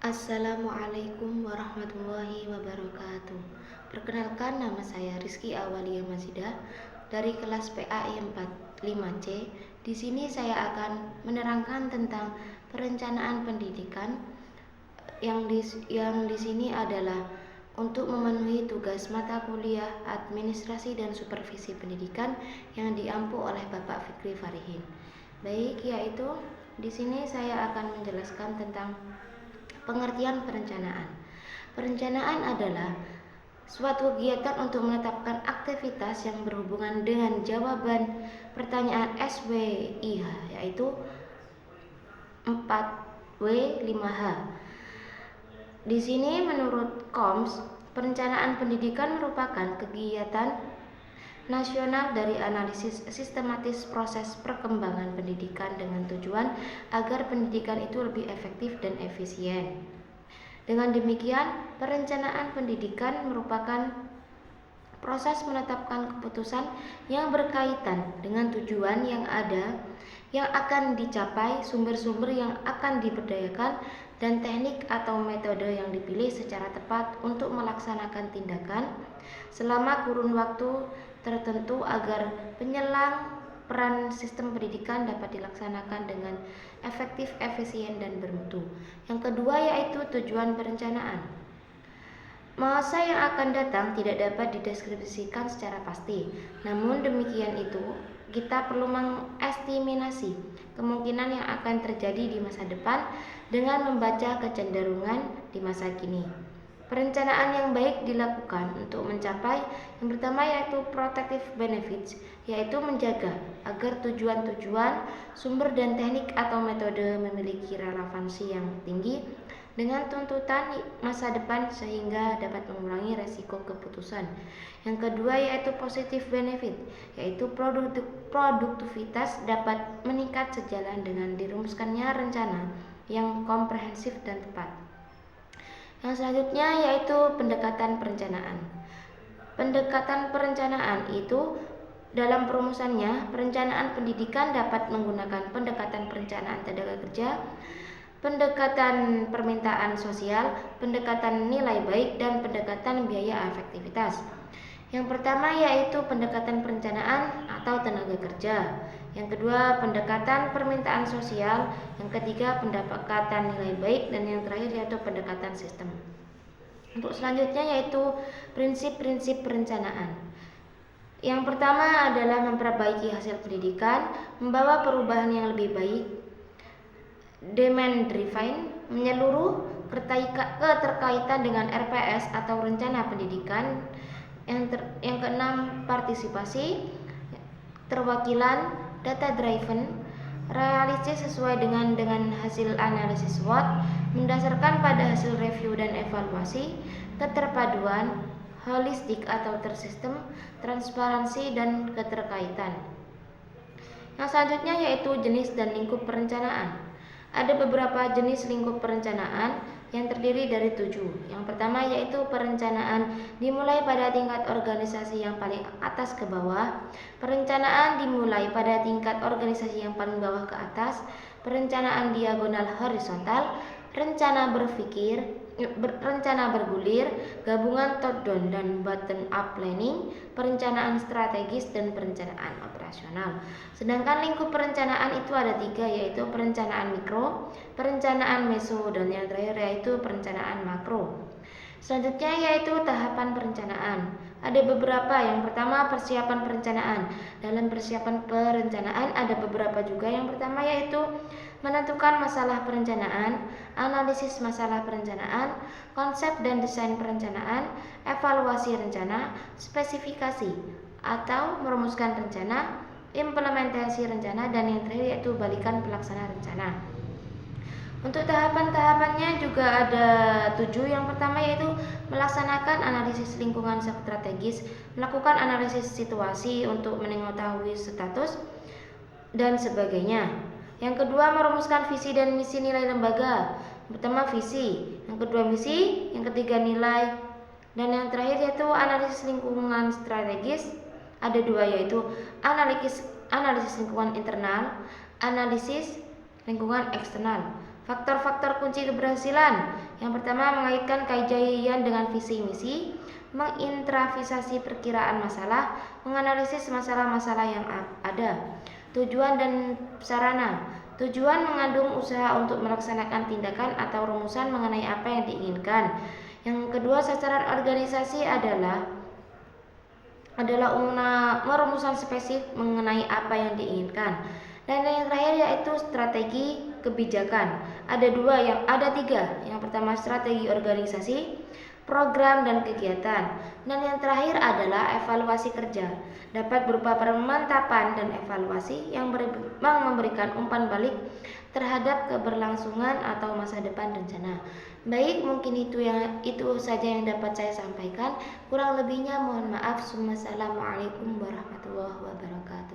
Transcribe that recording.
Assalamualaikum warahmatullahi wabarakatuh. Perkenalkan, nama saya Rizky Awalia Mazidah dari kelas PAI 45C. Di sini saya akan menerangkan tentang perencanaan pendidikan yang di sini adalah untuk memenuhi tugas mata kuliah administrasi dan supervisi pendidikan yang diampu oleh Bapak Fikri Farihin. Baik, yaitu di sini saya akan menjelaskan tentang pengertian perencanaan. Perencanaan adalah suatu kegiatan untuk menetapkan aktivitas yang berhubungan dengan jawaban pertanyaan SWIH, yaitu 4W5H. Di sini menurut KOMS, perencanaan pendidikan merupakan kegiatan nasional dari analisis sistematis proses perkembangan pendidikan dengan tujuan agar pendidikan itu lebih efektif dan efisien. Dengan demikian, perencanaan pendidikan merupakan proses menetapkan keputusan yang berkaitan dengan tujuan yang akan dicapai, sumber-sumber yang akan diberdayakan, dan teknik atau metode yang dipilih secara tepat untuk melaksanakan tindakan selama kurun waktu tertentu agar penyelang peran sistem pendidikan dapat dilaksanakan dengan efektif, efisien, dan bermutu. Yang kedua yaitu tujuan perencanaan. Masa yang akan datang tidak dapat dideskripsikan secara pasti. Namun demikian itu, kita perlu mengestimasi kemungkinan yang akan terjadi di masa depan dengan membaca kecenderungan di masa kini. Perencanaan yang baik dilakukan untuk mencapai yang pertama yaitu protective benefits, yaitu menjaga agar tujuan-tujuan, sumber dan teknik atau metode memiliki relevansi yang tinggi dengan tuntutan masa depan sehingga dapat mengurangi resiko keputusan. Yang kedua yaitu positive benefit, yaitu produktivitas dapat meningkat sejalan dengan dirumuskannya rencana yang komprehensif dan tepat. Yang selanjutnya yaitu pendekatan perencanaan. Pendekatan perencanaan itu dalam perumusannya, perencanaan pendidikan dapat menggunakan pendekatan perencanaan tenaga kerja, pendekatan permintaan sosial, pendekatan nilai baik, dan pendekatan biaya efektivitas. Yang pertama yaitu pendekatan perencanaan atau tenaga kerja. Yang kedua pendekatan permintaan sosial. Yang ketiga pendekatan nilai baik, dan yang terakhir yaitu pendekatan sistem. Untuk selanjutnya yaitu prinsip-prinsip perencanaan. Yang pertama adalah memperbaiki hasil pendidikan, membawa perubahan yang lebih baik, demand driven, menyeluruh, keterkaitan dengan RPS atau rencana pendidikan. Yang keenam partisipasi, terwakilan, data driven, realistis sesuai dengan hasil analisis SWOT, mendasarkan pada hasil review dan evaluasi, keterpaduan, holistik atau tersistem, transparansi, dan keterkaitan. Yang selanjutnya yaitu jenis dan lingkup perencanaan. Ada beberapa jenis lingkup perencanaan yang terdiri dari 7. Yang pertama yaitu perencanaan dimulai pada tingkat organisasi yang paling atas ke bawah, perencanaan dimulai pada tingkat organisasi yang paling bawah ke atas, perencanaan diagonal horizontal, rencana bergulir, gabungan top down dan bottom up planning, perencanaan strategis, dan perencanaan operasional. Sedangkan lingkup perencanaan itu ada 3, yaitu perencanaan mikro, perencanaan meso, dan yang terakhir yaitu perencanaan makro. Selanjutnya yaitu tahapan perencanaan. Ada beberapa. Yang pertama persiapan perencanaan. Dalam persiapan perencanaan ada beberapa juga. Yang pertama yaitu menentukan masalah perencanaan, analisis masalah perencanaan, konsep dan desain perencanaan, evaluasi rencana, spesifikasi atau merumuskan rencana, implementasi rencana, dan yang terakhir yaitu balikan pelaksana rencana. Untuk tahapan-tahapannya juga ada 7. Yang pertama yaitu melaksanakan analisis lingkungan strategis, melakukan analisis situasi untuk mengetahui status dan sebagainya. Yang kedua merumuskan visi dan misi nilai lembaga. Pertama visi, yang kedua misi, yang ketiga nilai, dan yang terakhir yaitu analisis lingkungan strategis. Ada 2 yaitu analisis lingkungan internal, analisis lingkungan eksternal. Faktor-faktor kunci keberhasilan Yang pertama, mengaitkan kajian dengan visi misi, mengintrovisasi perkiraan masalah, menganalisis masalah-masalah yang ada. Tujuan dan sarana. Tujuan mengandung usaha untuk melaksanakan tindakan atau rumusan mengenai apa yang diinginkan. Yang kedua, sasaran organisasi adalah merumusan spesifik mengenai apa yang diinginkan. Dan yang terakhir yaitu strategi kebijakan. Ada tiga. Yang pertama, strategi organisasi, program dan kegiatan. Dan yang terakhir adalah evaluasi kerja. Dapat berupa pemantapan dan evaluasi yang memberikan umpan balik terhadap keberlangsungan atau masa depan rencana. Baik, mungkin itu saja yang dapat saya sampaikan. Kurang lebihnya mohon maaf. Wassalamualaikum warahmatullahi wabarakatuh.